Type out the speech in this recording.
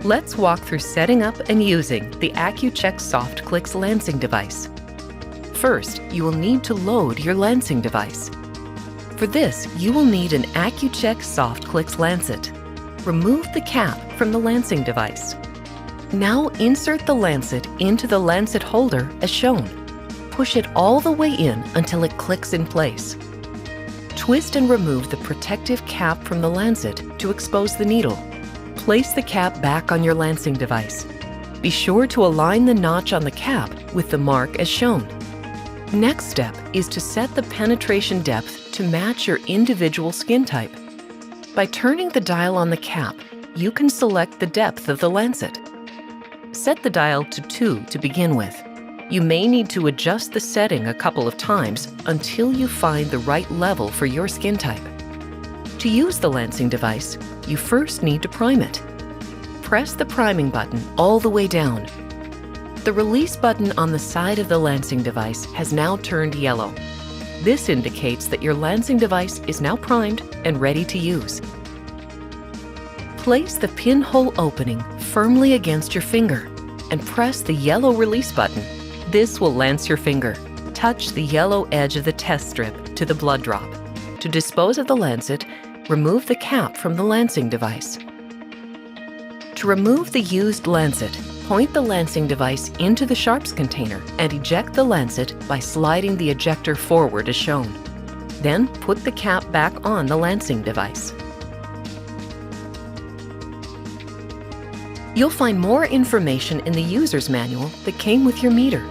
Let's walk through setting up and using the Accu-Chek Softclix lancing device. First, you will need to load your lancing device. For this, you will need an Accu-Chek Softclix lancet. Remove the cap from the lancing device. Now insert the lancet into the lancet holder as shown. Push it all the way in until it clicks in place. Twist and remove the protective cap from the lancet to expose the needle. Place the cap back on your lancing device. Be sure to align the notch on the cap with the mark as shown. Next step is to set the penetration depth to match your individual skin type. By turning the dial on the cap, you can select the depth of the lancet. Set the dial to 2 to begin with. You may need to adjust the setting a couple of times until you find the right level for your skin type. To use the lancing device, you first need to prime it. Press the priming button all the way down. The release button on the side of the lancing device has now turned yellow. This indicates that your lancing device is now primed and ready to use. Place the pinhole opening firmly against your finger and press the yellow release button. This will lance your finger. Touch the yellow edge of the test strip to the blood drop. To dispose of the lancet, remove the cap from the lancing device. To remove the used lancet, point the lancing device into the sharps container and eject the lancet by sliding the ejector forward as shown. Then put the cap back on the lancing device. You'll find more information in the user's manual that came with your meter.